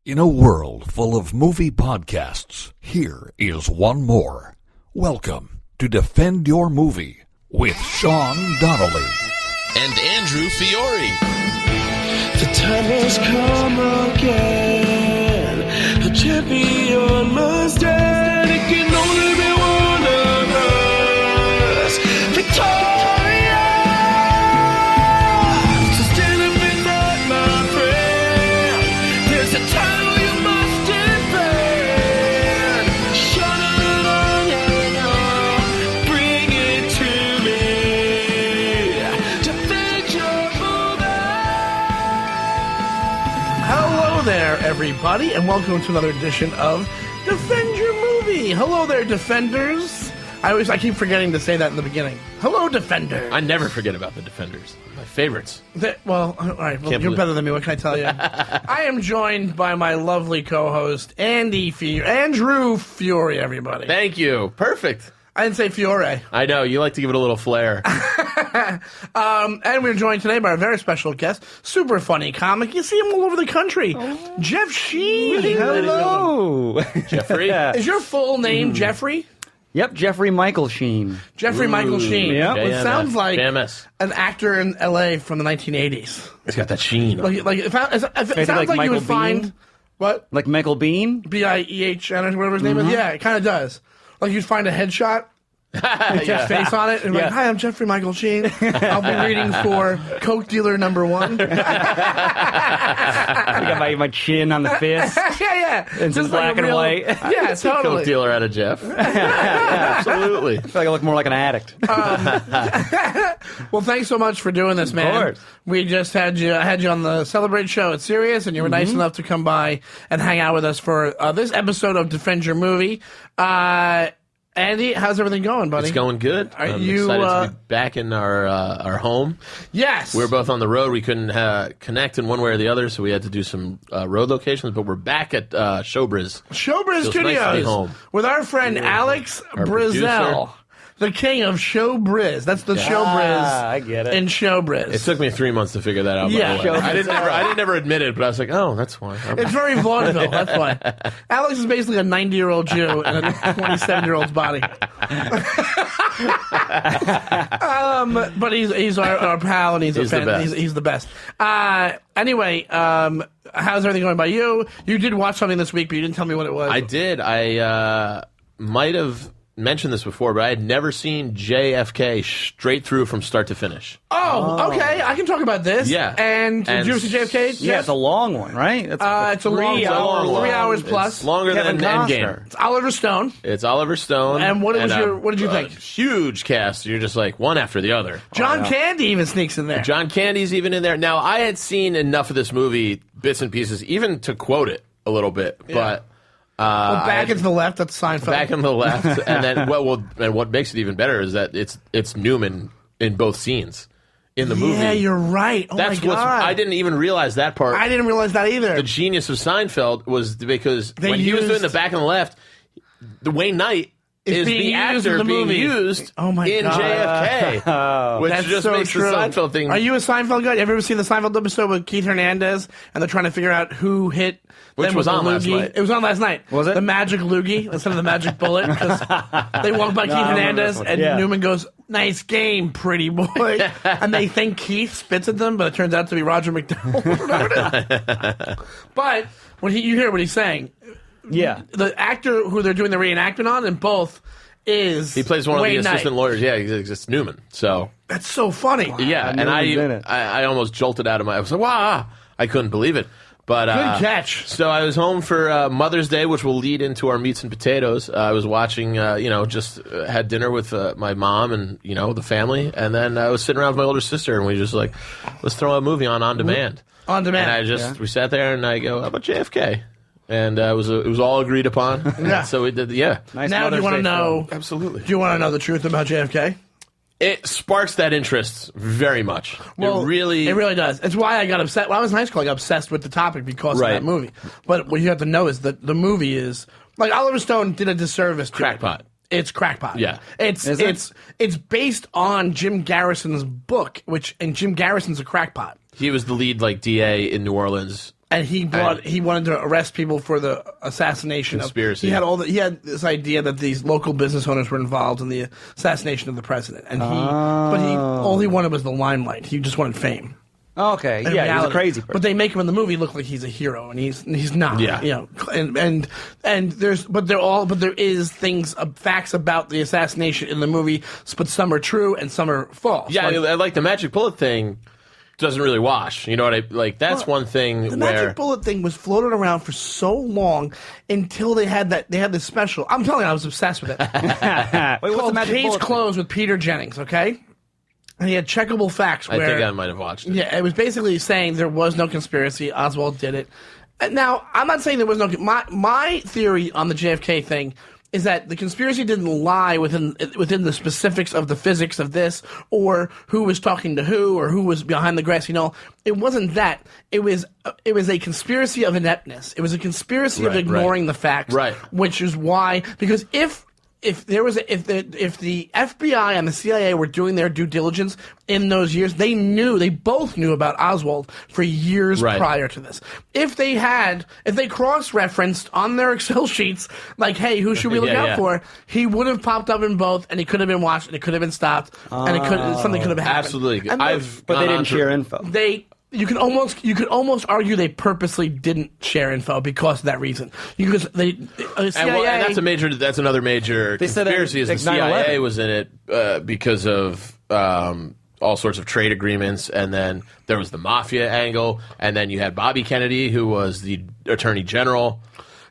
In a world full of movie podcasts, here is one more. Welcome to Defend Your Movie with Sean Donnelly and Andrew Fiore. The time has come again. A champion must stand. It can only be one of us. Victoria! So stand up and fight, my friend. There's a title you must defend. Shut it on, bring it to me. Defend your movie. Hello there, everybody, and welcome to another edition of Defend Your Movie. Hello there, Defenders. I keep forgetting to say that in the beginning. Hello, Defender. I never forget about the Defenders. My favorites. All right. Well, you're better than me. What can I tell you? I am joined by my lovely co-host, Andrew Fiore, everybody. Thank you. Perfect. I didn't say Fiore. I know. You like to give it a little flair. And we're joined today by a very special guest, super funny comic. You see him all over the country. Jeff Scheen. Hello. Jeffrey. Is your full name Jeffrey? Yep, Jeffrey Michael Sheen. Jeffrey Michael Sheen. Yep. It sounds like JMS. an actor in L.A. from the 1980s. It's got that sheen. It sounds like you Michael would find... Biehn? What? Like Michael Biehn? Biehn or whatever his name is? Yeah, it kind of does. Like you'd find a headshot with Jeff's face on it, and like, hi, I'm Jeffrey Michael Sheen. I'll be reading for Coke Dealer number 1. I got my chin on the fist. yeah. It's just black and white. Yeah, totally. Coke dealer out of Jeff. Absolutely. I feel like I look more like an addict. Well, thanks so much for doing this, man. Of course. We just had you on the Celebrate show at Sirius, and you were nice enough to come by and hang out with us for this episode of Defend Your Movie. Andy, how's everything going, buddy? It's going good. I'm excited to be back in our home. Yes. We were both on the road. We couldn't connect in one way or the other, so we had to do some road locations, but we're back at Showbiz. Showbiz Studios nice to be home. with our friend Alex Our Brizzell, the king of Showbiz. That's the Showbiz I get it. in Showbiz. It took me 3 months to figure that out. Yeah. By the way. I didn't never admit it, but I was like, oh, that's why. It's very vaudeville, that's why. Alex is basically a 90-year-old Jew in a 27-year-old's body. But he's our pal, and he's a fan. He's the best. Anyway, how's everything going by you? You did watch something this week, but you didn't tell me what it was. I did. I might have mentioned this before, but I had never seen JFK straight through from start to finish. Oh, okay. I can talk about this. Yeah. And did you ever see JFK? Yeah, it's a long one, right? It's a long 3 hour one. 3 hours plus. It's longer than Endgame. It's Oliver Stone. It's Oliver Stone. And what did you think? Huge cast. You're just like one after the other. John Candy even sneaks in there. John Candy's even in there. Now, I had seen enough of this movie, bits and pieces, even to quote it a little bit, but... back and to the left, that's Seinfeld. Back and to the left, and then and what makes it even better is that it's Newman in both scenes in the movie. Yeah, you're right. Oh That's my God. I didn't even realize that part. I didn't realize that either. The genius of Seinfeld was because when he was doing the back and the left, the Wayne Knight is the actor being used in JFK, which That's just so makes true. the Seinfeld thing. Are you a Seinfeld guy? Have you ever seen the Seinfeld episode with Keith Hernandez and they're trying to figure out who hit Which them was with on the last loogie? night. It was on last night. Was it? The magic loogie instead of the magic bullet? 'Cause they walk by Keith I remember Hernandez this one. and Yeah. Newman goes, "Nice game, pretty boy." And they think Keith spits at them, but it turns out to be Roger McDowell. But when you hear what he's saying, Yeah. the actor who they're doing the reenactment on in both is He plays one Wayne of the assistant Knight. lawyers. Yeah, it's Newman. So That's so funny. yeah, and Newman's in it. I almost jolted out of my. I was like, wow! I couldn't believe it. But Good catch. So I was home for Mother's Day, which will lead into our meats and potatoes. I was watching, just had dinner with my mom and the family, and then I was sitting around with my older sister, and we just like, let's throw a movie on demand. On demand. And we sat there, and I go, how about JFK? And it was all agreed upon. Yeah. So we did. Yeah. Nice Now, do you Mother's want to Day know? film. Absolutely. Do you want to know the truth about JFK? It sparks that interest very much. Well, it really does. It's why I got upset. When I was in high school, I got obsessed with the topic because Right. of that movie. But what you have to know is that the movie is like Oliver Stone did a disservice to Crackpot. it. It's crackpot. Yeah. It's based on Jim Garrison's book, and Jim Garrison's a crackpot. He was the lead DA in New Orleans. And he wanted to arrest people for the assassination. Conspiracy. He had this idea that these local business owners were involved in the assassination of the president, and all he wanted was the limelight. He just wanted fame. Okay, In yeah, reality. he's a crazy person. But they make him in the movie look like he's a hero, and he's not. Yeah. You know, and there is facts about the assassination in the movie, but some are true and some are false. Yeah, like the magic bullet thing doesn't really wash. You know what I like? That's one thing The where magic bullet thing was floated around for so long until they had this special. I'm telling you, I was obsessed with it. Wait, what's the Called magic Case bullet? Closed with Peter Jennings. Okay. And he had checkable facts. I think I might have watched it. Yeah, it was basically saying there was no conspiracy. Oswald did it. And now, I'm not saying there was no. My theory on the JFK thing is that the conspiracy didn't lie within the specifics of the physics of this, or who was talking to who, or who was behind the grassy knoll. It wasn't that. It was a conspiracy of ineptness. It was a conspiracy of ignoring the facts. Right. Which is why, because if the FBI and the CIA were doing their due diligence in those years, they both knew about Oswald for years prior to this. If they cross-referenced on their Excel sheets, like, hey, who should we look out for? He would have popped up in both, and he could have been watched, and it could have been stopped, and something could have happened. Absolutely. And But they didn't share info. You could almost argue they purposely didn't share info because of that reason. Because CIA, and that's another major conspiracy. Is the CIA was in it because of all sorts of trade agreements, and then there was the mafia angle, and then you had Bobby Kennedy, who was the Attorney General.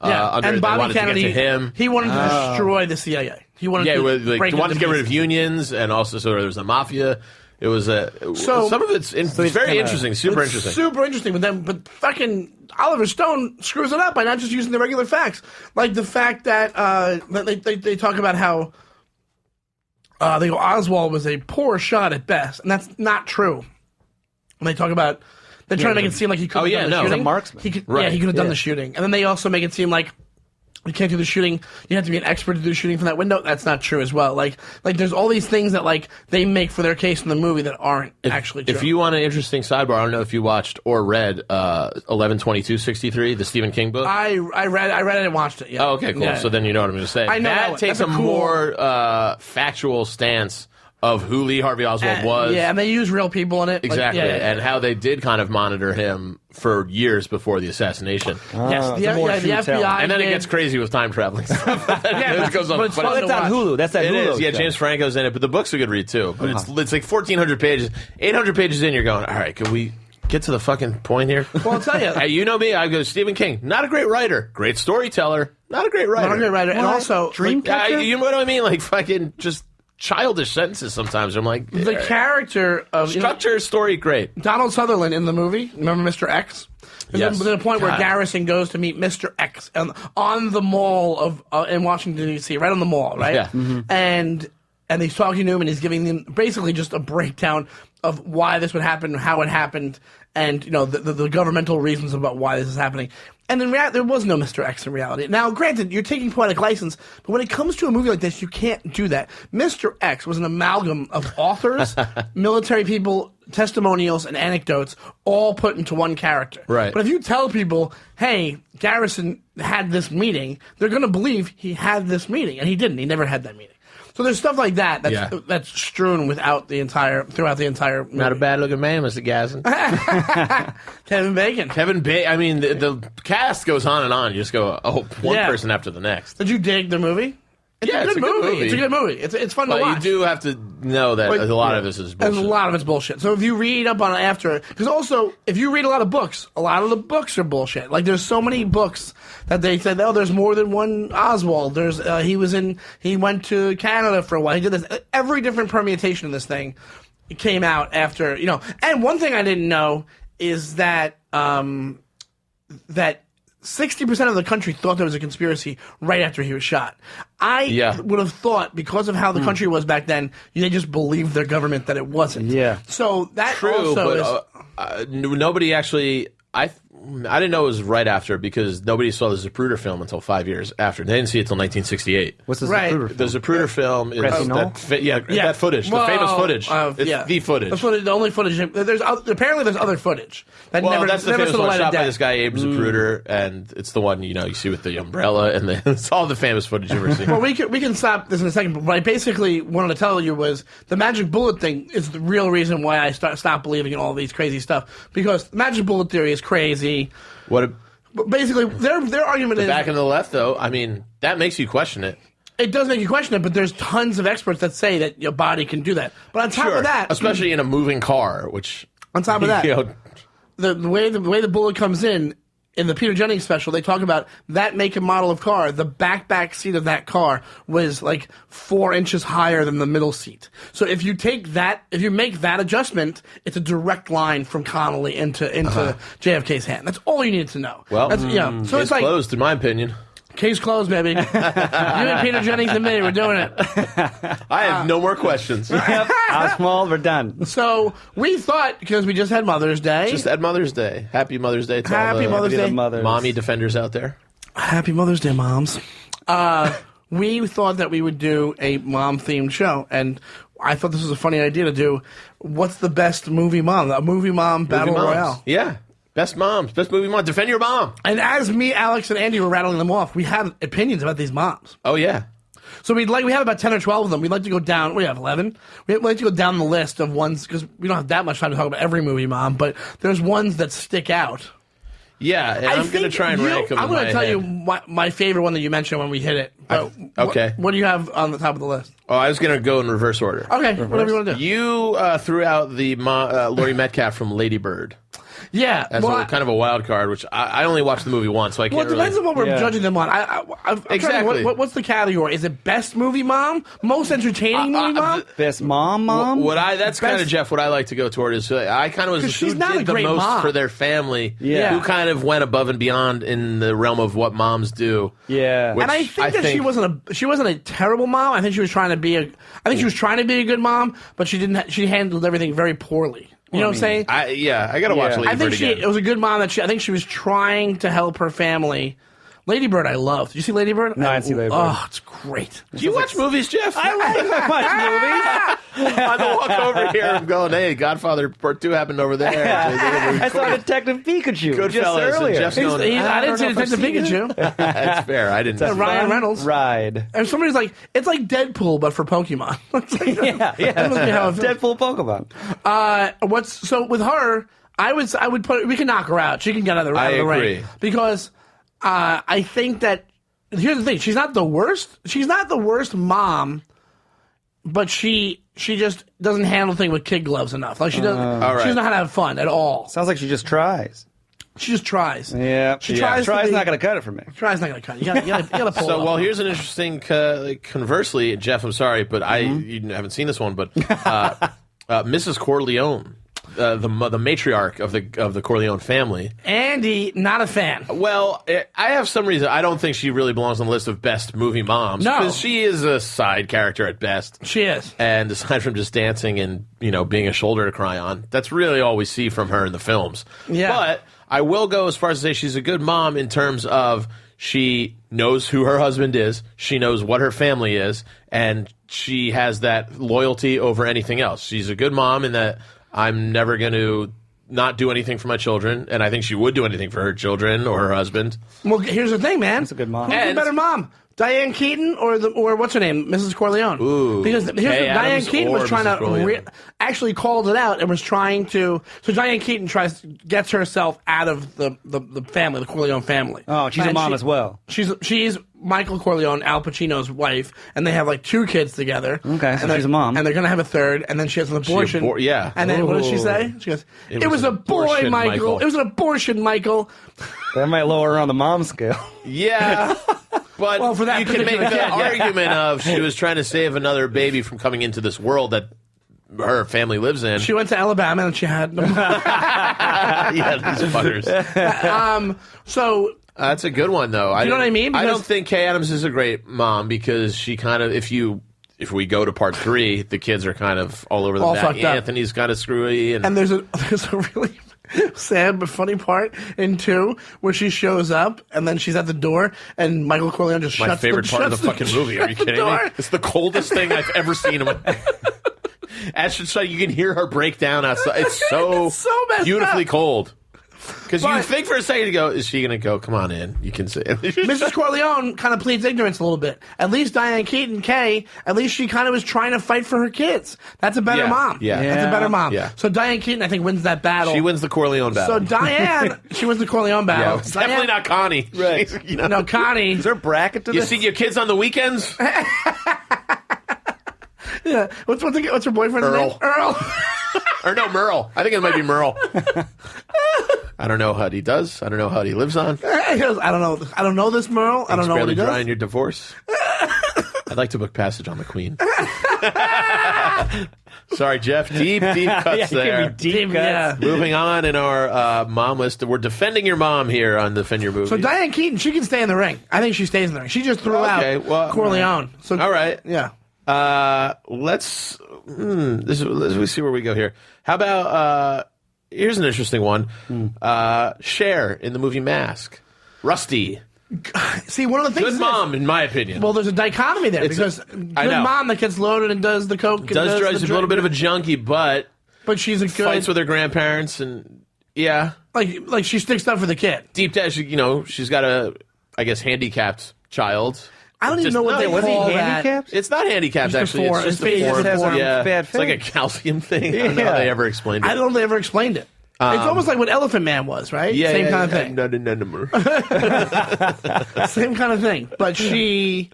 and Bobby Kennedy, to get to him. He wanted to destroy the CIA. He wanted to get rid of unions, and also so there was the mafia. It was some of it's very interesting, super interesting. Super interesting, but fucking Oliver Stone screws it up by not just using the regular facts, like the fact that they talk about how they go Oswald was a poor shot at best, and that's not true. When they talk about, they're trying to make it seem like he could have done the shooting. He's a marksman. He could have done the shooting, and then they also make it seem like you can't do the shooting. You have to be an expert to do shooting from that window. That's not true as well. Like there's all these things that they make for their case in the movie that aren't actually true. If you want an interesting sidebar, I don't know if you watched or read 11/22/63, the Stephen King book. I read it and watched it. Yeah. Oh, okay, cool. Yeah. So then you know what I'm going to say. I know that takes a more factual stance of who Lee Harvey Oswald was. Yeah, and they use real people in it. Exactly, and how they did kind of monitor him for years before the assassination. Yes, the FBI. And then it gets crazy with time traveling stuff. It goes on. But it's fun that's on Hulu. That's that It Hulu. is. Yeah, show. James Franco's in it, but the book's a good read too. But it's like 1,400 pages. 800 pages in, you're going, all right, can we get to the fucking point here? Well, I'll tell you. Hey, you know me. I go, Stephen King, not a great writer. Great storyteller. Not a great writer. And also, Dreamcatcher? You know what I mean? Like fucking just childish sentences sometimes. I'm like, the character of structure, story, great. Donald Sutherland in the movie. Remember Mr. X? Yes. There's a point where God. Garrison goes to meet Mr. X on the mall of in Washington D.C. right on the mall, right? Yeah. And he's talking to him and he's giving them basically just a breakdown of why this would happen, how it happened, and the governmental reasons about why this is happening. And in reality, there was no Mr. X in reality. Now, granted, you're taking poetic license, but when it comes to a movie like this, you can't do that. Mr. X was an amalgam of authors, military people, testimonials, and anecdotes, all put into one character. Right. But if you tell people, hey, Garrison had this meeting, they're going to believe he had this meeting, and he didn't. He never had that meeting. So there's stuff like that that's strewn throughout the entire movie. Not a bad looking man, Mr. Gasson. Kevin Bacon. I mean, the cast goes on and on. You just go, one person after the next. Did you dig the movie? It's a good movie. It's a good movie. It's fun to watch. But you do have to know that a lot of this is bullshit. And a lot of it's bullshit. So if you read up on it after, because also if you read a lot of books, a lot of the books are bullshit. Like there's so many books that they said, there's more than one Oswald. There's he went to Canada for a while. He did this. Every different permutation of this thing came out after, And one thing I didn't know is that that 60% of the country thought there was a conspiracy right after he was shot. I would have thought, because of how the country was back then, they just believed their government that it wasn't. Yeah. So that True, also but nobody actually. I didn't know it was right after because nobody saw the Zapruder film until 5 years after. They didn't see it until 1968. What's the Right. Zapruder film? The Zapruder film is Grassy Knoll? that footage, the famous footage. It's the footage. The only footage. Apparently there's other footage that Well, never, that's the never famous sort of one let it shot by down. this guy Abe Zapruder, and it's the one you see with the umbrella, and it's all the famous footage you've ever seen. Well, we can stop this in a second, but what I basically wanted to tell you was the magic bullet thing is the real reason why I stopped believing in all these crazy stuff, because the magic bullet theory is crazy. But Basically, their argument is back and to the left, though, I mean, that makes you question it. it does make you question it, but there's tons of experts that say that your body can do that. But on top of that, especially in a moving car, which on top of that, you know, the way the bullet comes in the Peter Jennings special, they talk about that make and model of car. The back seat of that car was like 4 inches higher than the middle seat. So if you make that adjustment, it's a direct line from Connolly into JFK's hand. That's all you need to know. well, so it's like closed, in my opinion. Case closed, baby. You and Peter Jennings and me, we're doing it. I have no more questions. Yep. Oswald, we're done. So we thought, because we just had Mother's Day. Just at Mother's Day. Happy Mother's Day to all the Mother's Day. mommy defenders out there. Happy Mother's Day, moms. We thought that we would do a mom-themed show, and I thought this was a funny idea to do. What's the best movie mom? A movie mom battle Movie moms. royale. Yeah. Best moms. Best movie mom. Defend your mom. And as me, Alex, and Andy were rattling them off, we had opinions about these moms. Oh, yeah. So we have about 10 or 12 of them. We'd like to go down. We have 11. We'd like to go down the list of ones, because we don't have that much time to talk about every movie mom, but there's ones that stick out. Yeah, and I'm going to try and rank them. I'm going to tell you my favorite one that you mentioned when we hit it. Okay. What do you have on the top of the list? Oh, I was going to go in reverse order. Okay, whatever you want to do. You threw out the Laurie Metcalf from Lady Bird. Yeah, As kind of a wild card, which I only watched the movie once, so I can't Well, it depends on what we're judging them on. Exactly. What's the category? Is it best movie mom? Most entertaining movie mom? Best mom? That's kind of, Jeff, what I like to go toward is I kind of was who she's not did a the great most mom. for their family, Yeah. who kind of went above and beyond in the realm of what moms do. Yeah. Which And I think that she wasn't a terrible mom. I think she was trying to be a good mom, but she handled everything very poorly. You know what I'm saying? I got to watch Lady I think Bird again. it was a good mom I think she was trying to help her family. Lady Bird, I loved. Did you see Lady Bird? No, I didn't see Lady Bird. Oh, it's great. Do you watch movies, Jeff? I watch movies. On the walk over here, I'm going, hey, Godfather Part 2 happened over there. I saw Detective Pikachu just Goodfellas and earlier. Jeff's going, I didn't see Detective Pikachu. That's fair. I didn't. Ryan Reynolds. Ride. And somebody's like, it's like Deadpool, but for Pokemon. Yeah. That must be how it feels. Deadpool Pokemon. So with her, I would put, we can knock her out. She can get out of the agree. ring. Because I think that, here's the thing, she's not the worst mom, but she just doesn't handle things with kid gloves enough. Like she doesn't, she doesn't know how to have fun at all. Sounds like she just tries. She just tries. Yeah. She tries. Try's not going to cut it for me. Try's not going to cut it. You gotta pull it off. Here's an interesting, conversely, Jeff, I'm sorry, but you haven't seen this one, but Mrs. Corleone, the matriarch of the Corleone family. Andy, not a fan. Well, I have some reason. I don't think she really belongs on the list of best movie moms. No. Because she is a side character at best. She is. And aside from just dancing and, being a shoulder to cry on, that's really all we see from her in the films. Yeah. But I will go as far as to say she's a good mom in terms of she knows who her husband is, she knows what her family is, and she has that loyalty over anything else. She's a good mom in that I'm never going to not do anything for my children, and I think she would do anything for her children or her husband. Well, here's the thing, man. That's a good mom. Who's the better mom? Diane Keaton or what's her name, Mrs. Corleone? Ooh. Because Diane Keaton was trying to actually called it out and was trying to. So Diane Keaton gets herself out of the family, the Corleone family. Oh, she's a mom as well. She's Michael Corleone, Al Pacino's wife, and they have like 2 kids together. Okay, so she's a mom. and they're gonna have a third, and then she has an abortion. Yeah. And then what does she say? She goes, "It was a boy, abortion, Michael. It was an abortion, Michael." That might lower her on the mom scale. Yeah. But Well, for that you can make particular the kid, yeah. argument of she was trying to save another baby from coming into this world that her family lives in. She went to Alabama and she had no. Yeah, these fuckers. So That's a good one, though. You know what I mean? I Because- don't think Kay Adams is a great mom because she kind of, if we go to part 3, the kids are kind of all over the All back. fucked up. Anthony's kind of screwy, and there's a really sad but funny part in 2 where she shows up and then she's at the door and Michael Corleone just My shuts favorite part of the shuts fucking movie. Are you shuts the kidding me? door. It's the coldest thing I've ever seen in my As you can hear her break down outside. It's so, It's so messed beautifully up. cold. Because you But- think for a second to go, is she going to go? Come on in. You can say Mrs. Corleone kind of pleads ignorance a little bit. At least Diane Keaton, Kay, at least she kind of was trying to fight for her kids. That's a better Yeah, mom. yeah. That's a better mom. Yeah. So Diane Keaton, I think, wins that battle. She wins the Corleone battle. So Diane, she wins the Corleone battle. yeah, it's definitely not Connie. Right. She's, you know. No, Connie. Is there a bracket to You this? see your kids on the weekends? Yeah. What's her boyfriend's Earl. name? Earl. Or no, Merle. I think it might be Merle. I don't know what he does. I don't know what he lives on. He goes, I don't know this Merle. I don't know what barely he does. dry in your divorce. I'd like to book passage on the Queen. Sorry, Jeff. Deep cuts Yeah, there. give me deep cuts. Yeah. Moving on in our mom list. We're defending your mom here on Defend Your Movie. So Diane Keaton, she can stay in the ring. I think she stays in the ring. She just threw out Corleone. So all right. Yeah. Let's see where we go here. How about here's an interesting one. Cher in the movie Mask. Rusty. See, one of the things Good is mom, in my opinion. well, there's a dichotomy there It's because I good know. mom that gets loaded and does the coke and does drugs. the She's a little bit of a junkie, but but she's a good fights with her grandparents and yeah. like she sticks up for the kid. Deep down, she's got a, I guess, handicapped child. I don't even Just- know what no, they was he call that. handicapped? It's not handicapped, Just a actually. form. It's just His a face form. has a Yeah. bad It's like a face. calcium thing. I don't know how they ever explained it. I don't know if they ever explained it. It's almost like what Elephant Man was, right? Yeah, Same yeah, kind yeah. of thing. No. Same kind of thing. But she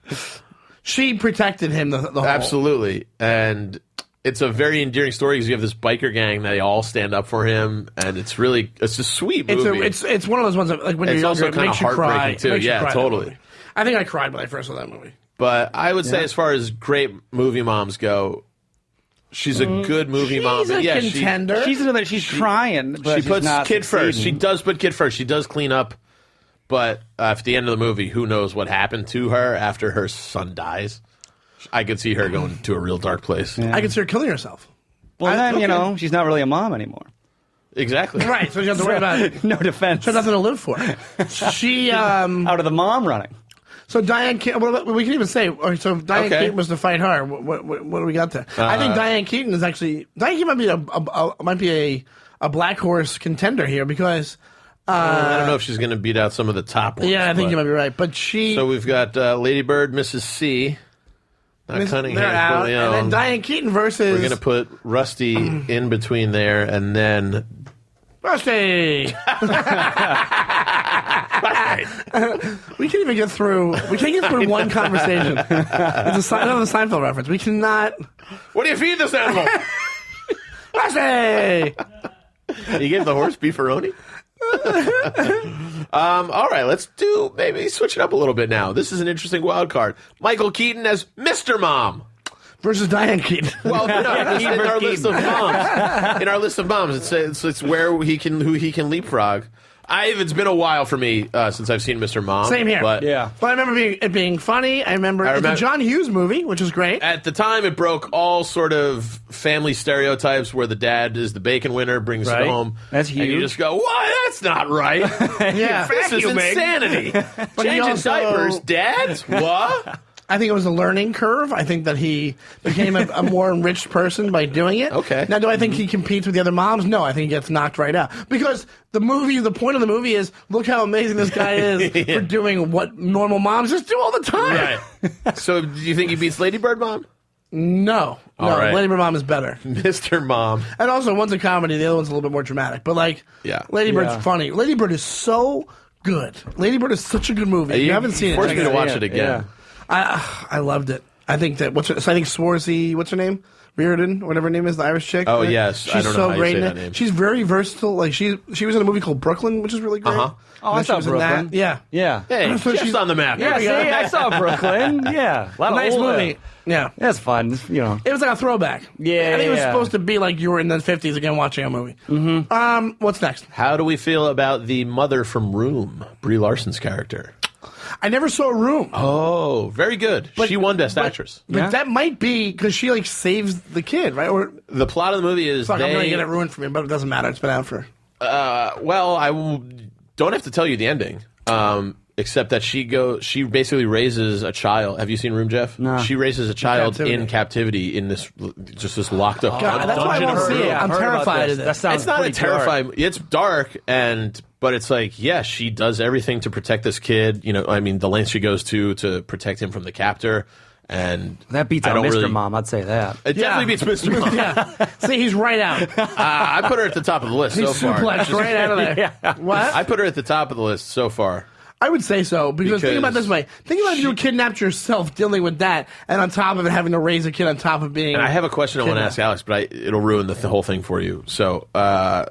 protected him the whole. Absolutely. And it's a very endearing story because you have this biker gang. They all stand up for him. And it's a sweet movie. It's one of those ones that, like when It's you're also younger, it kinda makes you cry. heartbreaking, too. It makes you Yeah, cry, that totally. movie. I think I cried when I first saw that movie. But I would say as far as great movie moms go, she's a good movie mom. She's a Yeah, contender. She's trying, but She she's puts not kid first. She succeeding. does put kid first. She does clean up. But at the end of the movie, who knows what happened to her after her son dies? I could see her going to a real dark place. I could see her killing herself. Well, then, okay. she's not really a mom anymore. Exactly. Right, so you have to worry about it. No defense. She has nothing to live for. She, Out of the mom running. so Diane Keaton, we can even say, so if Diane Okay. Keaton was to fight her, what do we got there? I think Diane Keaton is actually, Diane Keaton might be a black horse contender here because, I don't know if she's going to beat out some of the top ones. yeah, I think but- you might be right, but she, So we've got Lady Bird, Mrs. C. Not they're Cunningham. out, Corleone. and then Diane Keaton versus We're going to put Rusty in between there, and then Rusty. We can't even get through. We can't get through one conversation. It's another Seinfeld reference. We cannot. what do you feed this animal? Rusty. You gave the horse beefaroni? All right, let's maybe switch it up a little bit now. This is an interesting wild card. Michael Keaton as Mr. Mom. Versus Diane Keaton. Well, no, in Keaton our versus list of moms. In our list of moms, it's where who he can leapfrog. It's been a while for me since I've seen Mr. Mom. Same here. But Yeah. But I remember it being funny. I remember it's a John Hughes movie, which is great. at the time, it broke all sort of family stereotypes where the dad is the bacon winner, brings Right. it home. That's And you huge. just go, "Why? That's not right. Yeah. This is insanity. But he Changing also- diapers, Dad? What?" I think it was a learning curve. I think that he became a more enriched person by doing it. Okay. Now, do I think he competes with the other moms? No, I think he gets knocked right out. Because the point of the movie is, look how amazing this guy is for doing what normal moms just do all the time. Right. So, do you think he beats Lady Bird Mom? No. All right. Lady Bird Mom is better. Mr. Mom. And also, one's a comedy, the other one's a little bit more dramatic. But, Yeah. Lady Bird's Yeah. funny. Lady Bird is so good. Lady Bird is such a good movie. If you haven't seen it, forced check me it to out. watch it again. I loved it. I think that I think Swarzy, what's her name? Reardon, whatever her name is, the Irish chick. Oh, right? yes. She's I don't know so how you great say in that it. name. She's very versatile. Like she was in a movie called Brooklyn, which is really great. Uh-huh. Oh, And I then she saw was in Brooklyn. that. Yeah. Yeah. Hey, So just she's- on the map. Yeah, see, I saw Brooklyn. Yeah. A lot A nice of old, movie. Yeah. That's fun. It was like a throwback. Yeah, I think it was yeah. supposed to be like you were in the 50s again watching a movie. Mm-hmm. What's next? How do we feel about the mother from Room, Brie Larson's character? I never saw Room. Oh, very good. She won Best Actress. But Yeah. that might be because she saves the kid, right? Or The plot of the movie is fuck, I'm gonna they get it ruined for me, but it doesn't matter. It's been out for. Well, don't have to tell you the ending. Except that she basically raises a child. Have you seen Room, Jeff? No. She raises a child in captivity in this locked up God, that's why I won't see it. I'm terrified of this. That sounds It's not a pretty terrifying. dark. It's dark, but it's like, yeah, she does everything to protect this kid. You know, I mean, the length she goes to protect him from the captor, and That beats I out don't Mr. really- Mom, I'd say that. It definitely beats Mr. Mom. Yeah. See, he's right out. I put her at the top of the list He's so far. suplexed right out of there. What? I put her at the top of the list so far. I would say so, because think about it this way. Think about if you kidnapped yourself dealing with that, and on top of it, having to raise a kid on top of being... And I have a question I want to ask Alex, but it'll ruin the whole thing for you. So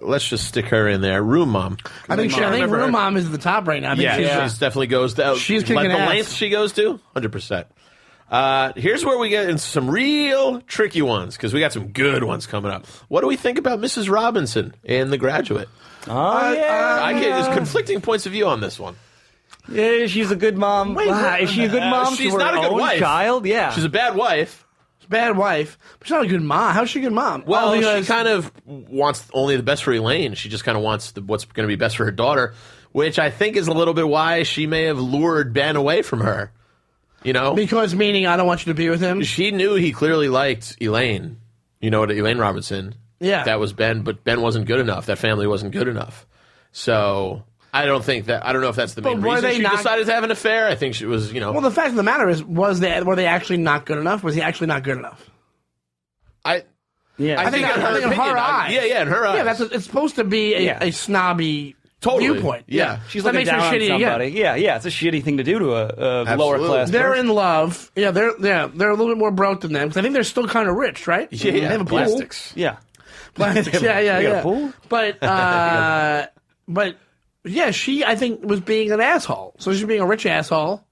let's just stick her in there. Room Mom. I think Room Mom is at the top right now. I think She's definitely goes down. She's kicking like the ass. length she goes to, 100%. Here's where we get into some real tricky ones, because we got some good ones coming up. What do we think about Mrs. Robinson in The Graduate? Oh, yeah. There's conflicting points of view on this one. Yeah, she's a good mom. Is she a good mom She's to her not a good own wife. child? Yeah. She's a bad wife. Bad wife, but she's not a good mom. How's she a good mom? Well, because she kind of wants only the best for Elaine. She just kind of wants what's going to be best for her daughter, which I think is a little bit why she may have lured Ben away from her. You know? Because meaning I don't want you to be with him. She knew he clearly liked Elaine. You know, Elaine Robinson. Yeah. That was Ben, but Ben wasn't good enough. That family wasn't good enough. So I don't know if that's the main But were reason they she not- decided to have an affair. I think she was, Well, the fact of the matter is, were they actually not good enough? Was he actually not good enough? I yeah. think in her in her opinion, eyes. Yeah, in her eyes. Yeah, it's supposed to be a snobby Totally. viewpoint. Yeah. She's that looking makes her down on shitty somebody. again. Yeah, it's a shitty thing to do to a lower class They're person. in love. Yeah, they're a little bit more broke than them because I think they're still kind of rich, right? Yeah, They have a pool. plastics. Yeah. Plastics. Yeah. They got a pool? But yeah, she I think was being an asshole. So she's being a rich asshole.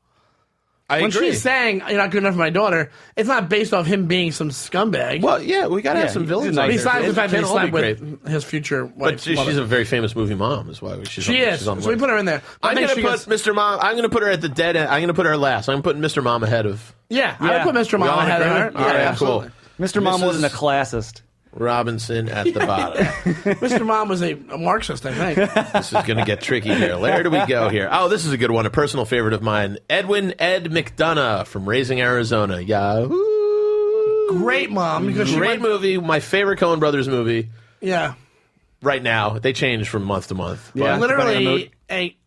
I When agree. she's saying you're not good enough for my daughter, it's not based off him being some scumbag. Well, yeah, we got to have some he's villains. a out nice there. Besides the fact that he Can't all slept be great. with his future wife. But she's a very famous movie mom, is why she's She is. She's on the So we list. put her in there. But I I'm think going to she put gets- Mr. Mom. I'm going to put her at the dead end. I'm going to put her last. I'm putting Mr. Mom ahead of Yeah, I would put Mr. We Mom all in ahead of her. agreement? All right, absolutely. Mr. Mom Mrs. wasn't a classist. Robinson at the bottom. Mr. Mom was a Marxist, I think. This is going to get tricky here. Where do we go here? Oh, this is a good one. A personal favorite of mine. Ed McDonough from Raising Arizona. Yahoo! Great mom because she Great went, movie. My favorite Coen Brothers movie yeah, right now. They change from month to month. Yeah. But- literally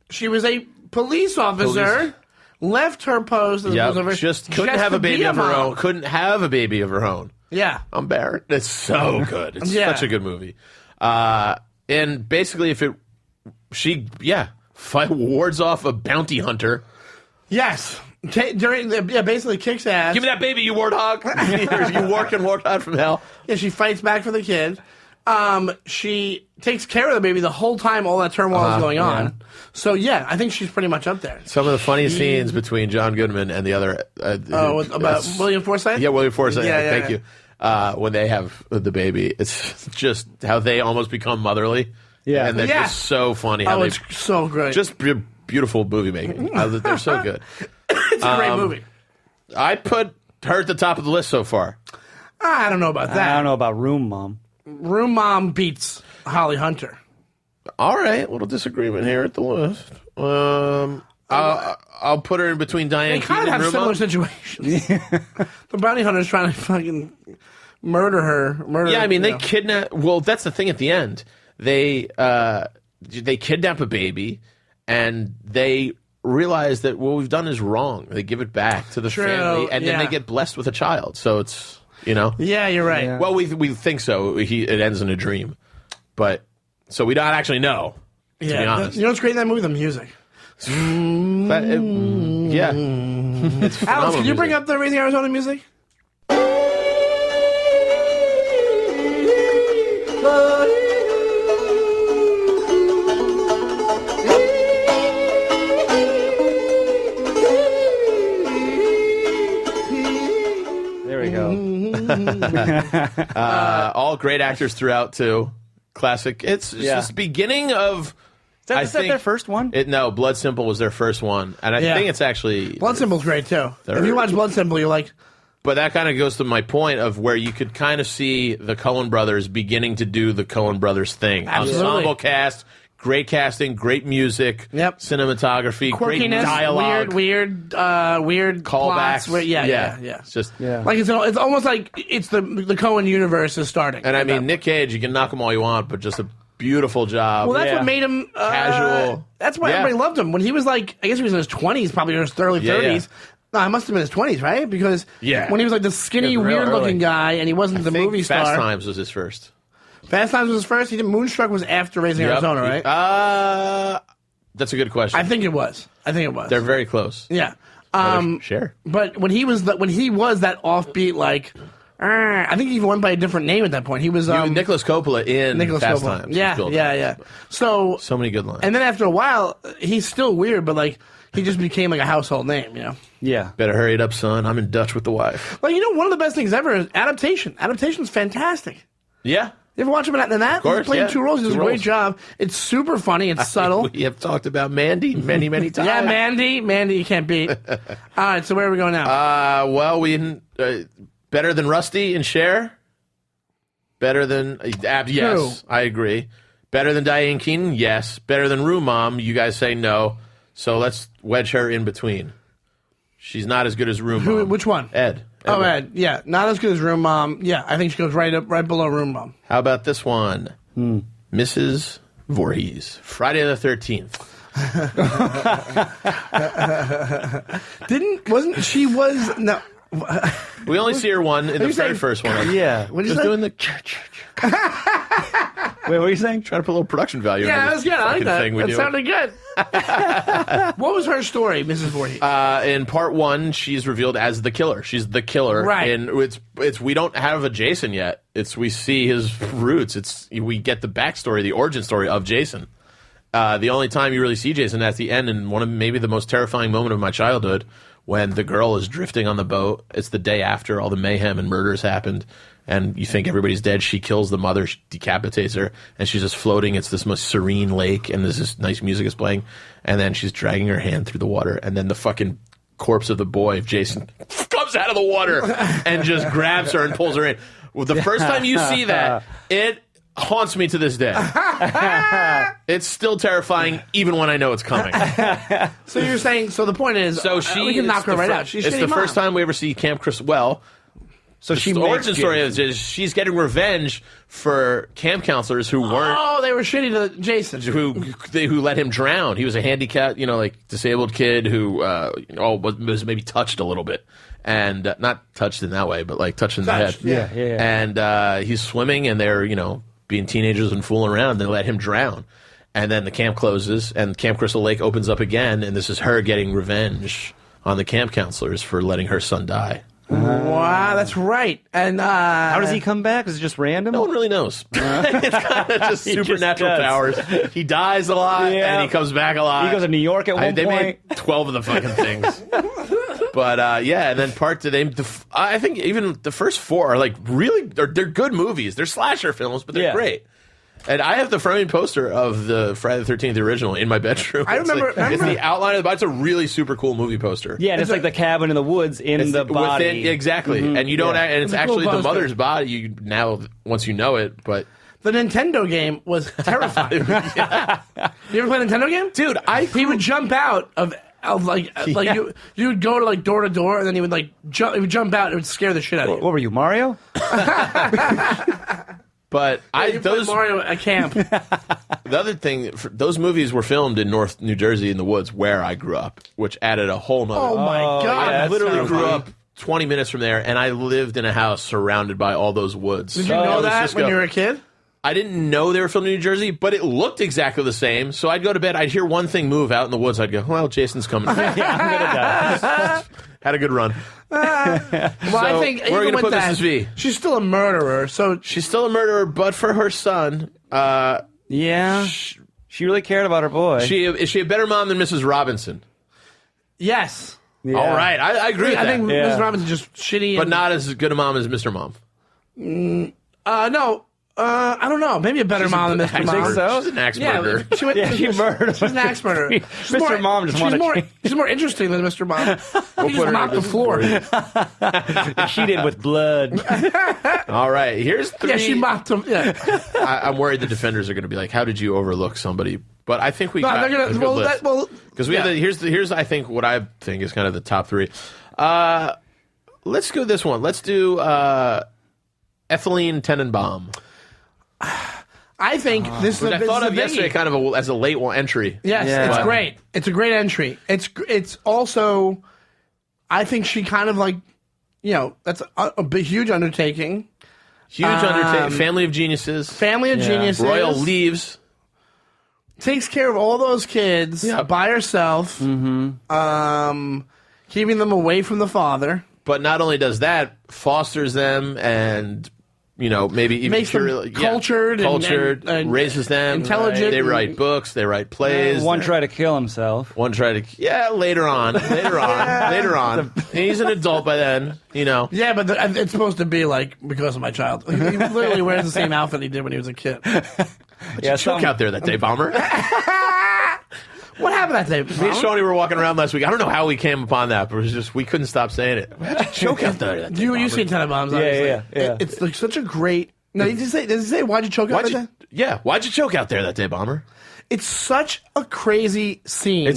she was a police officer. Left her post as a Yep, police officer just couldn't have to a baby be of her mom. own. Couldn't have a baby of her own. Yeah, I'm Barrett. It's so good. It's Yeah. such a good movie. And basically, wards off a bounty hunter. yes. Basically kicks ass. Give me that baby, you warthog. You warthog from hell. Yeah, she fights back for the kid. She takes care of the baby the whole time all that turmoil is going on. So yeah, I think she's pretty much up there. Some of the funniest scenes between John Goodman and the other. About William Forsythe? Yeah, William Forsythe. Yeah, Thank you. When they have the baby, it's just how they almost become motherly. Yeah. And they're Yeah. just so funny. How Oh, they it's so great. just beautiful movie making. They're so good. It's a great movie. I put her at the top of the list so far. I don't know about I that. don't know about Room Mom. Room Mom beats Holly Hunter. All right, little disagreement here at the list. I'll put her in between Diane They kind Keaton of and have Ruma. similar situations. The bounty hunter's trying to fucking murder her. Yeah, I mean, you they know. kidnap. Well, that's the thing at the end. They kidnap a baby, and they realize that what we've done is wrong. They give it back to the True, family, and then yeah. they get blessed with a child. So it's, you know. Yeah, you're right. Yeah. Well, we think so. It ends in a dream, but so we don't actually know. To be honest, You know what's great in that movie? The music. But yeah. It's Alex, phenomenal can you bring music. up the Raising Arizona music? There we go. All great actors throughout too. Classic. It's just the beginning of. Is that their first one? No, Blood Simple was their first one, and I Yeah. think it's actually Blood Simple's great too. Third? If you watch Blood Simple, you're like, But that kind of goes to my point of where you could kind of see the Coen brothers beginning to do the Coen brothers thing. Absolutely. Ensemble cast, great casting, great music, cinematography, great Quirkiness, dialogue, weird callbacks. plots. Yeah. It's just Like it's almost like it's the Coen universe is starting. And I mean, Nick Cage, you can knock him all you want, but just a beautiful job. Well, that's what made him casual. That's why everybody loved him when he was like, I guess he was in his 20s, probably in his early 30s. No, I must have been in his 20s, right? Because when he was like the skinny, weird-looking guy, and he wasn't the movie star. Fast Times was his first. Fast Times was his first. He did Moonstruck was after Raising Arizona, right? That's a good question. I think it was. They're very close. Yeah. Sure. But when he was that offbeat, like, I think he even went by a different name at that point. He was Nicholas Coppola in Fast Times. Yeah. So many good lines. And then after a while, he's still weird, but like he just became like a household name, you know. Yeah. Better hurry it up, son. I'm in Dutch with the wife. Well, you know, one of the best things ever is adaptation. Adaptation's fantastic. Yeah. You ever watch him in that? Of course, He's playing two roles. He does a great job. It's super funny. It's subtle. We have talked about Mandy many, many times. Yeah, Mandy, you can't beat. All right, so where are we going now? Well, better than Rusty and Cher. Better than yes, I agree. Better than Diane Keaton, yes. Better than Room Mom, you guys say no. So let's wedge her in between. She's not as good as Room Mom. Which one? Ed. Oh, Ed. Yeah, not as good as Room Mom. Yeah, I think she goes right below Room Mom. How about this one? Mrs. Voorhees, Friday the 13th. No. We only see her one in the very first one. Yeah. What is Just that? doing the Wait, what are you saying? trying to put a little production value Yeah, into that was this good. I like fucking that. thing we That do. sounded good. What was her story, Mrs. Voorhees? In part one, she's revealed as the killer. She's the killer, Right. And it's we don't have a Jason yet. We see his roots. We get the backstory, the origin story of Jason. The only time you really see Jason at the end, and one of maybe the most terrifying moment of my childhood, when the girl is drifting on the boat. It's the day after all the mayhem and murders happened, and you think everybody's dead. She kills the mother, she decapitates her, and she's just floating. It's this most serene lake, and this nice music is playing, and then she's dragging her hand through the water, and then the fucking corpse of the boy, of Jason, comes out of the water and just grabs her and pulls her in. Well, the first time you see that, it haunts me to this day. It's still terrifying, even when I know it's coming. So you're saying? So the point is, we can knock her right out. She's it's the shitty first mom. time we ever see Camp Crystal. Well, So the origin story is she's getting revenge for camp counselors who weren't. Oh, they were shitty to Jason. Who let him drown? He was a handicapped, disabled kid who was maybe touched a little bit, and not touched in that way, but like touched in the head. Yeah. And he's swimming, and they're being teenagers and fooling around. They let him drown, and then the camp closes, and Camp Crystal Lake opens up again, and this is her getting revenge on the camp counselors for letting her son die. Wow, that's right. And how does he come back? Is it just random? No one really knows. It's kind of just supernatural powers. He dies a lot, and he comes back a lot. He goes to New York at one They point. made 12 of the fucking things. But, and then part two, I think even the first four are they're good movies. They're slasher films, but they're great. And I have the framing poster of the Friday the 13th original in my bedroom. I remember. It's the outline of the body. It's a really super cool movie poster. Yeah, and it's like the cabin in the woods in the body. Exactly. Mm-hmm. And you don't, and it's actually cool the mother's body once you know it, but. The Nintendo game was terrifying. You ever play a Nintendo game? Dude, he would jump out of you would go to door to door, and then he would jump out and it would scare the shit out of you. What were you, Mario? But those Mario at camp. The other thing, those movies were filmed in North New Jersey in the woods where I grew up, which added a whole nother. Oh my god! I literally grew up 20 minutes from there, and I lived in a house surrounded by all those woods. Did you know that when you were a kid? I didn't know they were filmed in New Jersey, but it looked exactly the same. So I'd go to bed, I'd hear one thing move out in the woods, I'd go, well, Jason's coming. Yeah, I'm gonna die. Had a good run. I think where are we even going to put with Mrs. V? She's still a murderer, so She's still a murderer, but for her son, Yeah. She really cared about her boy. is she a better mom than Mrs. Robinson? yes. Yeah. All right, I agree with I that. think Mrs. Robinson's just shitty, But not as good a mom as Mr. Mom. no. I don't know. Maybe a better mom than Mr. Mom. think so? She's an axe murderer. She murdered. She's an axe murderer. Mr. Mom just wanted she's more interesting than Mr. Mom. He just mopped the floor. She did with blood. All right, here's 3. Yeah, she mopped him. Yeah. I'm worried the defenders are going to be like, "How did you overlook somebody?" But I think we No, got they're a gonna. good list. Because we have here's I think what I think is kind of the top 3. Let's go this one. Let's do Ethylene Tenenbaum. I think this is. I thought of biggie. yesterday kind of as a late one entry. Yes, Yeah. it's great. It's a great entry. It's also, I think she kind of like, that's a big, huge undertaking. Huge undertaking. Family of geniuses. Family of geniuses. Royal leaves. Takes care of all those kids by herself. Mm-hmm. Keeping them away from the father. But not only does that, fosters them and, maybe even Makes them cultured and raises them. intelligent. They write books. They write plays. One tried to kill himself. One tried to... later on. Later on. He's an adult by then, Yeah, but it's supposed to be like, because of my child. He literally wears the same outfit he did when he was a kid. Choke out there that day, Bomber. What happened that day? Me and Shawnee were walking around last week. I don't know how we came upon that, but it was just we couldn't stop saying it. Choke out there that day, You seen Tenenbaums, obviously. Yeah. It's like such a great... No, does he say, why'd you choke out that day? Yeah, why'd you choke out there that day, Bomber? It's such a crazy scene.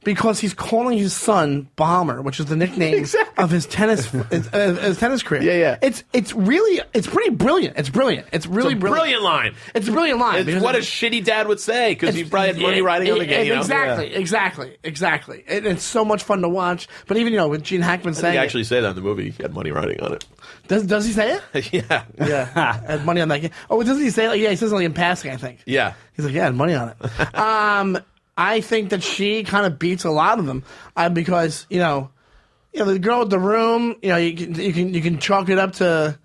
Because he's calling his son Bomber, which is the nickname of his tennis career. Yeah. It's pretty brilliant. It's brilliant. It's really brilliant. Brilliant line. It's a brilliant line. It's what a shitty dad would say because he probably had money riding on the game. Exactly. It's so much fun to watch. But even with Gene Hackman saying, he actually said that in the movie. He had money riding on it. Does he say it? Yeah. Had money on that game. Oh, doesn't he say it? Yeah, he says it in passing, I think. Yeah. He's like, I had money on it. I think that she kind of beats a lot of them because the girl with the room. You can chalk it up to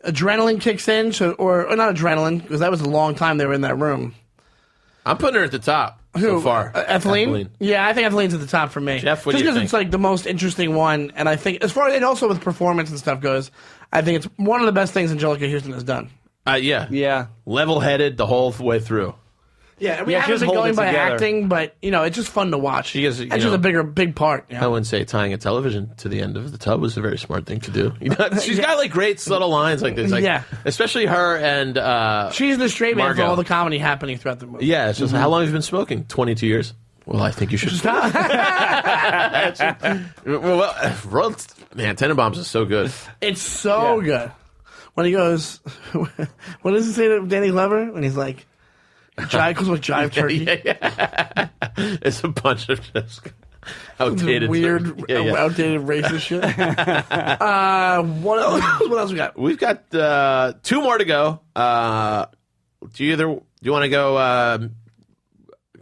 adrenaline kicks in, or not adrenaline because that was a long time they were in that room. I'm putting her at the top so far. Ethylene? Yeah, I think Etheline's at the top for me. Jeff, what just do you because think? it's like the most interesting one, and I think and also with performance and stuff goes, I think it's one of the best things Angelica Houston has done. Yeah. Level-headed the whole way through. Yeah, we haven't been going by acting, but it's just fun to watch. She's just a big part. I wouldn't say tying a television to the end of the tub was a very smart thing to do. She's got like great subtle lines like this. Especially her and she's the straight man for Margot. all the comedy happening throughout the movie. Yeah, it's just how long have you been smoking? 22 years. Well, I think you should stop. Well, man, Tenenbaums is so good. It's so good. When he goes, what does he say to Danny Glover? When he's like, jive turkey. Yeah. It's a bunch of just outdated, weird, outdated racist shit. What else we got? We've got 2 more to go. Do you want to go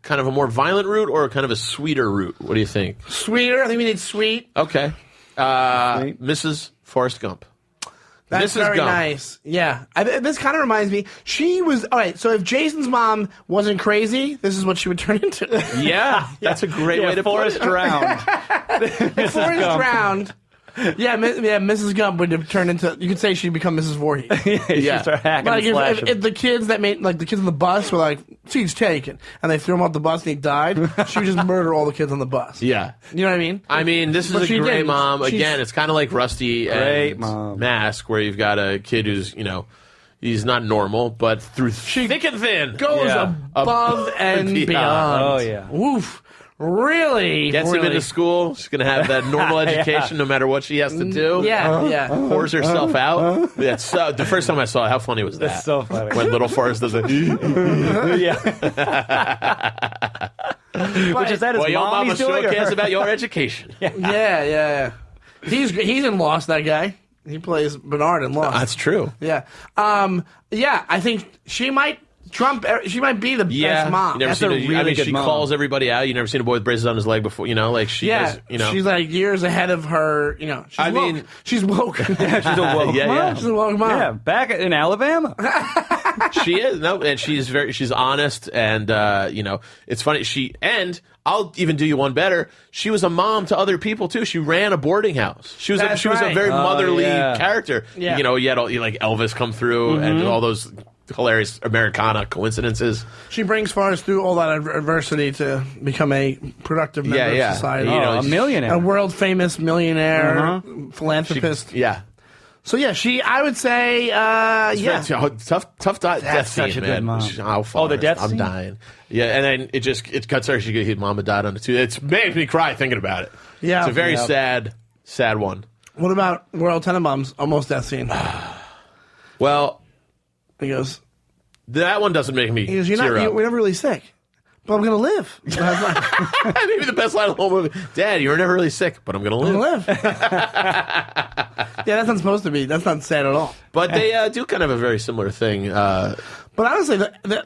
kind of a more violent route or kind of a sweeter route? What do you think? Sweeter. I think we need sweet. Okay. Mrs. Forrest Gump. That's Mrs. very Gump. Nice. Yeah. This kind of reminds me. She was... All right, so if Jason's mom wasn't crazy, this is what she would turn into. Yeah. That's a great way to put it. Forrest drowned. If Forrest drowned... Yeah, Mrs. Gump would have turned into... You could say she'd become Mrs. Voorhees. She started hacking Like and slashing. if the kids that made... Like the kids on the bus were like, seat's taken. And they threw him off the bus and he died. She would just murder all the kids on the bus. Yeah. You know what I mean? This is But a she great didn't. mom. She's- Again, it's kind of like Rusty Great and mom. Mask, where you've got a kid who's, he's not normal, but through thick and thin. Goes above and beyond. Oh, yeah. Woof. Really? Gets him really. into school. She's going to have that normal education no matter what she has to do. Yeah. Pours herself out. That's the first time I saw it, how funny was that? That's so funny. When little Forrest does it. Yeah. Which is that his Well, your mom mama he's doing? sure or cares her? about your education. Yeah. He's in Lost, that guy. He plays Bernard in Lost. That's true. Yeah. I think she might she might be the best mom. You never That's seen a it. really good she mom. calls everybody out. You never seen a boy with braces on his leg before. Like she does. She's like years ahead of her. She's woke. She's a woke Yeah, mom. yeah. She's a woke mom. Yeah, back in Alabama. She is and she's honest and it's funny. I'll even do you one better. She was a mom to other people too. She ran a boarding house. She was a very motherly character. Yeah. You had like Elvis come through and all those hilarious Americana coincidences. She brings Forrest through all that adversity to become a productive member of society. A millionaire. A world-famous millionaire, philanthropist. So, yeah, I would say, Tough death such scene, a good man. mom. The death I'm scene? dying. Yeah, and then it cuts her. His mama died on it, too. It made me cry thinking about it. Yeah. It's a very sad one. What about Royal Tenenbaums' almost death scene? Well, He goes, that one doesn't make me we're tear up. never really sick, but I'm going to live. Maybe the best line of the whole movie. Dad, you were never really sick, but I'm going to live. I'm going to live. Yeah, that's not supposed to be. That's not sad at all. But they do kind of a very similar thing. But honestly,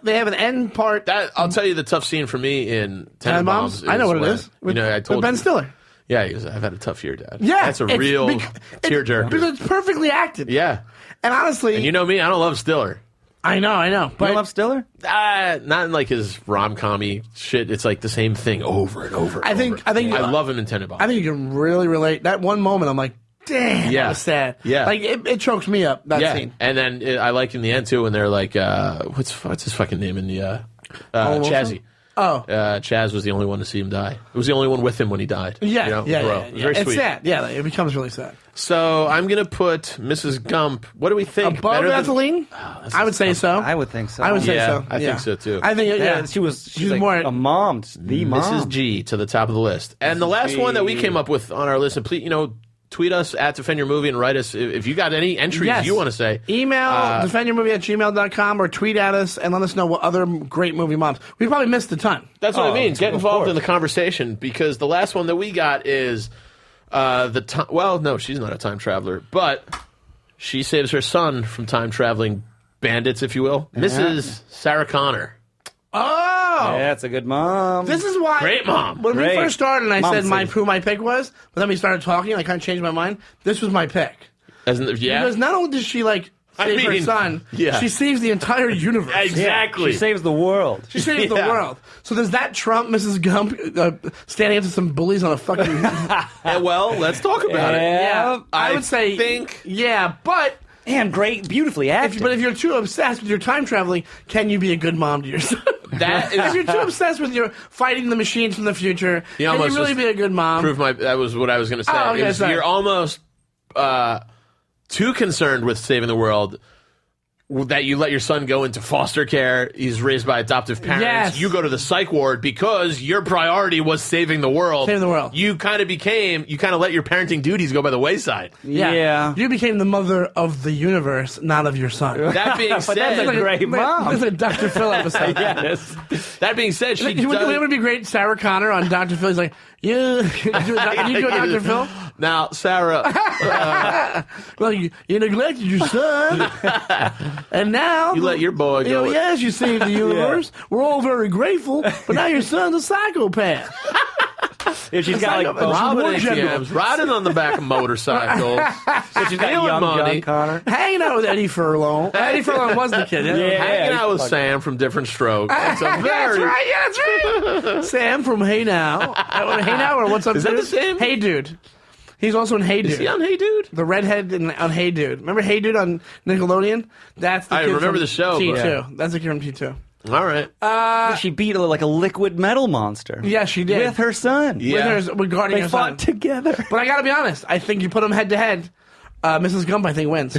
they have an end part. I'll tell you the tough scene for me in Tenenbaums. I know what it is. I told with Ben you. Stiller. Yeah, he goes, I've had a tough year, Dad. Yeah. That's a real tearjerker. Because it's perfectly acted. Yeah. And honestly... And you know me, I don't love Stiller. I know. But You love Stiller? Not in like his rom-com-y shit. It's like the same thing over and over. I think I love him in Tenenbaums. I think you can really relate. That one moment, I'm like, damn, that was sad. Yeah. Like, it chokes me up, that scene. And then I like in the end, too, when they're like, what's his fucking name in the, Chazzy. Oh. Chaz was the only one to see him die. It was the only one with him when he died. Yeah, It was very It's sweet. sad. Yeah, it becomes really sad. So I'm going to put Mrs. Gump. What do we think? Above Etheline? I would say so. I would think so. I would say so. I think so, too. I think, Yeah, she's like more a mom. The mom. Mrs. G to the top of the list. And the last one that we came up with on our list, and please, tweet us at Defend Your Movie and write us if you got any entries you want to say. Email defendyourmovie@gmail.com or tweet at us and let us know what other great movie moms. We probably missed a ton. That's what I mean. Get involved course. in the conversation because the last one that we got is no, she's not a time traveler, but she saves her son from time traveling bandits, if you will. Mrs. Sarah Connor. Oh! Yeah, it's a good mom. This is why. Great mom. When we Great. first started and I Mom said saves. who my pick was, but then we started talking and I kind of changed my mind. This was my pick. Because not only does she, save her son, she saves the entire universe. Exactly. She saves the world. She saves the world. So does that trump Mrs. Gump standing up to some bullies on a fucking... Well, let's talk about it. Yeah, I would say... think... Yeah, but... And great, beautifully acted. But if you're too obsessed with your time traveling, can you be a good mom to your son? If you're too obsessed with your fighting the machines from the future, can you really be a good mom? That was what I was going to say. Oh, okay, sorry. You're almost too concerned with saving the world that you let your son go into foster care. He's raised by adoptive parents. Yes. You go to the psych ward because your priority was saving the world. Saving the world. You kind of let your parenting duties go by the wayside. Yeah. You became the mother of the universe, not of your son. That being said, that's a great mom. This is a Dr. Phil episode. Yes. that being said, she It would be great. Sarah Connor on Dr. Phil. He's like, you do a Dr. Phil? Now, Sarah, Well, you neglected your son, and now you let your boy go. Yes, you saved the universe. We're all very grateful, but now your son's a psychopath. If she's got like robbing war general. ATMs, riding on the back of motorcycles, she's got stealing young money. John Connor. Hanging out with Eddie Furlong. Eddie Furlong was the kid. hanging out with Sam from Different Strokes. It's a Yeah, very that's right. Sam from Hey Now. Hey Now or What's Up, Is that Dude? the same? Hey Dude. He's also in Hey Dude. Is he on Hey Dude? The redhead on Hey Dude. Remember Hey Dude on Nickelodeon? That's the I kid remember from the show, but- T2. That's the kid from T2. All right. She beat like a liquid metal monster. Yeah, she did. With her son. Yeah. With guarding They her fought son. together. But I gotta be honest, I think you put them head to head, Mrs. Gump, I think, wins.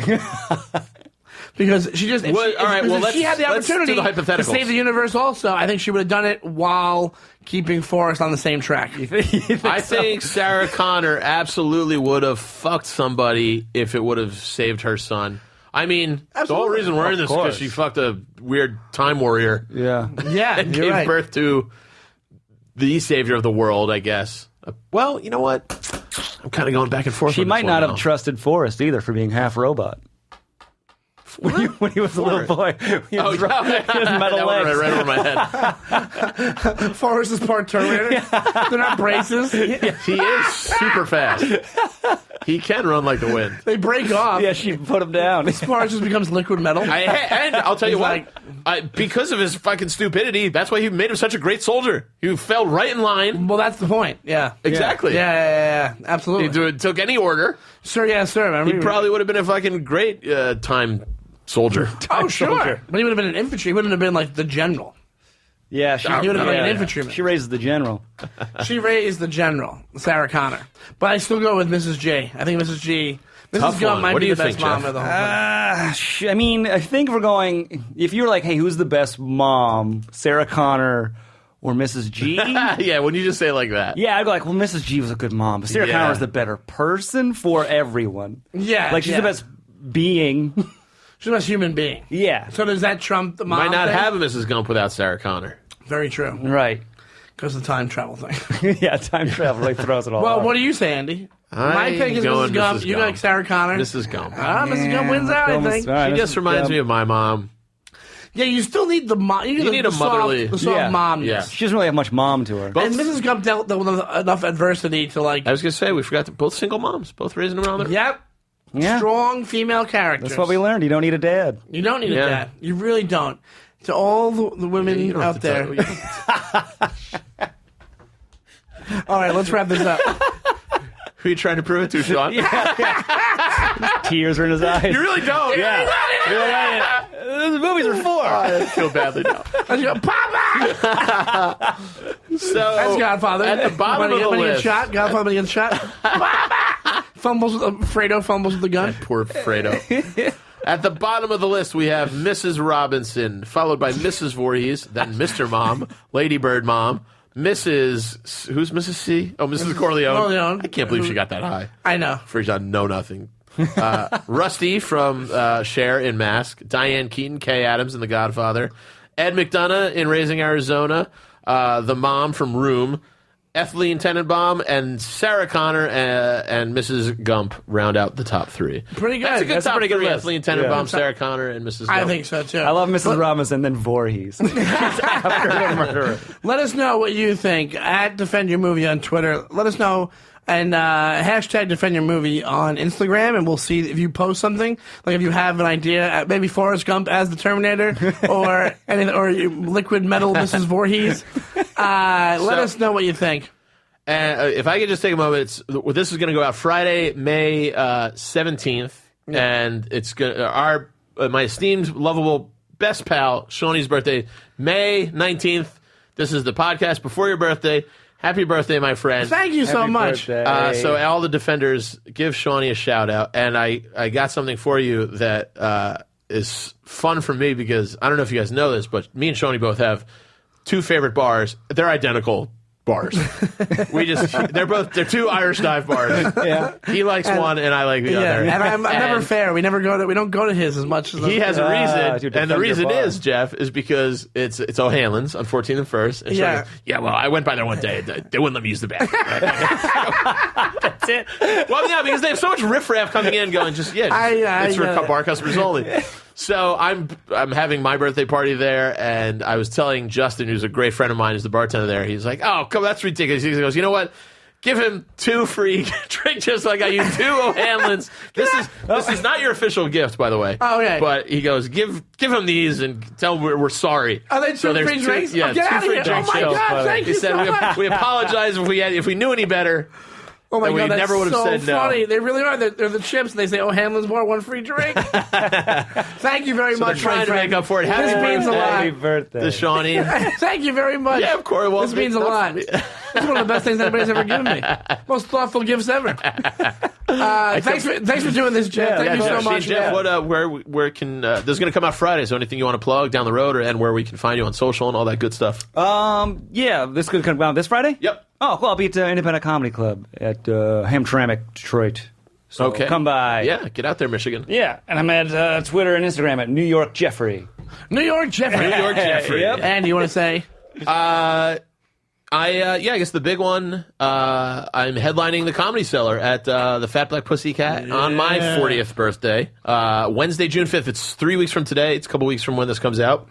Because she just, if Well, she, all right, if well, she had the let's do opportunity the to hypotheticals. save the universe also, I think she would have done it while keeping Forrest on the same track. I think Sarah Connor absolutely would have fucked somebody if it would have saved her son. I mean, the whole Absolutely. reason we're in this is because she fucked a weird time warrior Yeah. Yeah, and you're gave right. birth to the savior of the world, I guess. Well, you know what? I'm kind of going back and forth. She on this might one not now. have trusted Forrest either for being half robot. When he was a little boy. He was he has metal that went legs. right over my head. Forrest is part Terminator. They're not braces. He is super fast. He can run like the wind. They break off. Yeah, she put him down. Forrest just becomes liquid metal. And I'll tell you He's what, because of his fucking stupidity, that's why he made him such a great soldier. He fell right in line. Well, that's the point. Yeah. Exactly. Yeah. Absolutely. He took any order. Sir, yeah, sir. Remember He probably would have been a fucking great time soldier. Oh, sure. But he would have been an infantry. He wouldn't have been like the general. Yeah, she He would have been an infantryman. She raises the general. She raised the general, Sarah Connor. But I still go with Mrs. G. I think Mrs. G. Tough Mrs. Gump one. might What be do you the best think, mom Jeff? of the whole thing. I mean, I think if we're going, if you were like, hey, who's the best mom, Sarah Connor or Mrs. G? Yeah, when you just say it like that. Yeah, I'd go like, well, Mrs. G was a good mom, but Sarah Yeah. Connor was the better person for everyone. Yeah, Like, she's yeah. the best being. She's the best human being. Yeah. So does that trump the mom Might not thing? have a Mrs. Gump without Sarah Connor. Very true. Right. Because of the time travel thing. Yeah, time travel really throws it all Well, off. what do you say, Andy? My I'm pick is going Mrs. Gump. Mrs. You Gump. like Sarah Connor? Mrs. Gump. Mrs. Gump wins out, I think. She just reminds me of my mom. Yeah, you still need the mom. You need a the soft, motherly- the soft Yeah. mom. Yeah. She doesn't really have much mom to her. And Mrs. Gump dealt with enough adversity to like. I was going to say, we forgot that both single moms, both raising them around their... Yep. Yeah. Strong female characters. That's what we learned. You don't need a dad. You don't need Yeah. a dad. You really don't. To all the women You don't have out to there. All right, let's wrap this up. Who are you trying to prove it to, Sean? Tears are in his eyes. You really don't. Yeah. The movies are for. I feel badly now. Let's go, Papa! So, That's Godfather. at the bottom of the When he list... gets shot, Godfather gets shot. Papa! Fredo fumbles with the gun. Poor Fredo. At the bottom of the list, we have Mrs. Robinson, followed by Mrs. Voorhees, then Mr. Mom, Lady Bird Mom, Mrs. Who's Mrs. C? Oh, Mrs. Corleone. Corleone. I can't believe she got that high. I know. For John, know nothing. Rusty from Cher in Mask, Diane Keaton, Kay Adams in The Godfather, Ed McDonough in Raising Arizona, the mom from Room, Ethline Tenenbaum, and Sarah Connor and Mrs. Gump round out the top three. Pretty good. That's a good That's a top pretty good three. list. Ethline Tenenbaum, Yeah. Sarah Connor, and Mrs. Gump. I think so, too. I love Mrs. Robinson, then Voorhees. After the murderer. Let us know what you think at Defend Your Movie on Twitter. Let us know. And hashtag Defend Your Movie on Instagram, and we'll see if you post something. Like if you have an idea, maybe Forrest Gump as the Terminator, or Liquid Metal Mrs. Voorhees. Let us know what you think. And if I could just take a moment, this is going to go out Friday, May 17th, and it's going my esteemed, lovable best pal Shawnee's birthday, May 19th. This is the podcast before your birthday. Happy birthday, my friend. Thank you so Happy much. birthday. So all the defenders, give Shawnee a shout out, and I got something for you that is fun for me because I don't know if you guys know this, but me and Shawnee both have two favorite bars. They're identical bars. They're two Irish dive bars. Yeah. He likes one, and I like the other. And I'm never fair. We don't go to his as much as He has a reason, dude, and the defend your reason bar. is, Jeff, is because it's O'Hanlon's on 14th and 1st. And Yeah. Shawnee's, yeah, well, I went by there one day. They wouldn't let me use the bathroom. That's it. Well, yeah, because they have so much riffraff coming in going, it's for bar customers only. So I'm having my birthday party there, and I was telling Justin, who's a great friend of mine, who's the bartender there, he's like, oh, come, that's ridiculous. He goes, you know what? Give him 2 free drinks just like I use 2 O'Hanlon's. This is not your official gift, by the way. Oh, okay. But he goes, give him these and tell him we're sorry. Are they 2 there's free drinks? Yeah, Oh, get 2 out of free here. drinks. Oh, my So God. Thank he you said so much. we apologize if we knew any better. Oh my And we God, that's never would have so said no. funny. They really are. They're the chips, and they say, "Oh, Hamlin's bar, 1 free drink." Thank you very So much, they're trying my to friend. make up for it. Happy This means a birthday. lot. Happy birthday. To Shawnee. Thank you very much. Yeah, of course. Well, This means a lot. It's one of the best things anybody's ever given me. Most thoughtful gifts ever. Thanks for doing this, Jeff. Thank you so Jeff, much. Jeff, where can this is going to come out Friday? So anything you want to plug down the road, and where we can find you on social and all that good stuff? Yeah, this could come out this Friday? Yep. Oh, cool. I'll be at Independent Comedy Club at Hamtramck, Detroit. So Okay. come by. Yeah, get out there, Michigan. Yeah, and I'm at Twitter and Instagram at New York Jeffrey. New York Jeffrey. New York Jeffrey. Yep. And you want to say? I guess the big one. I'm headlining the Comedy Cellar at the Fat Black Pussycat on my 40th birthday, Wednesday, June 5th. It's 3 weeks from today. It's a couple weeks from when this comes out.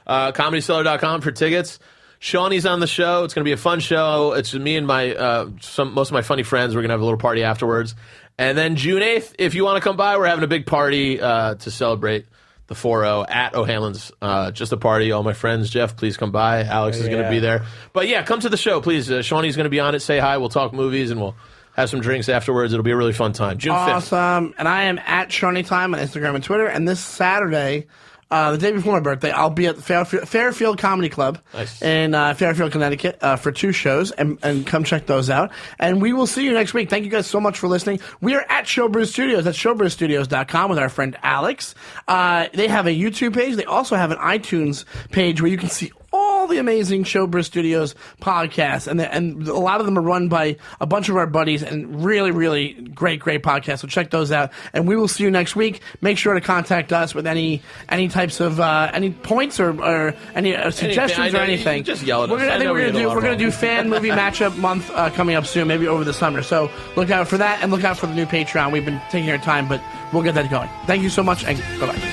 ComedyCellar.com for tickets. Shawnee's on the show. It's going to be a fun show. It's me and my most of my funny friends. We're going to have a little party afterwards. And then June 8th, if you want to come by, we're having a big party to celebrate the 4-0 at O'Hanlon's. Just a party. All my friends, Jeff, please come by. Alex is going to be there. But yeah, come to the show, please. Shawnee's going to be on it. Say hi. We'll talk movies, and we'll have some drinks afterwards. It'll be a really fun time. June 5th. Awesome. And I am at Shawnee Time on Instagram and Twitter. And this Saturday, the day before my birthday, I'll be at the Fairfield Comedy Club in Fairfield, Connecticut for 2 shows, and come check those out. And we will see you next week. Thank you guys so much for listening. We are at Showbrew Studios. That's showbrewstudios.com with our friend Alex. They have a YouTube page. They also have an iTunes page where you can see all the amazing Showbrew Studios podcasts, and a lot of them are run by a bunch of our buddies, and really, really great podcasts. So check those out, and we will see you next week. Make sure to contact us with any types of any points or any suggestions or anything. Just yell at us. I think we're gonna do fan movie matchup month coming up soon, maybe over the summer. So look out for that, and look out for the new Patreon. We've been taking our time, but we'll get that going. Thank you so much, and bye-bye.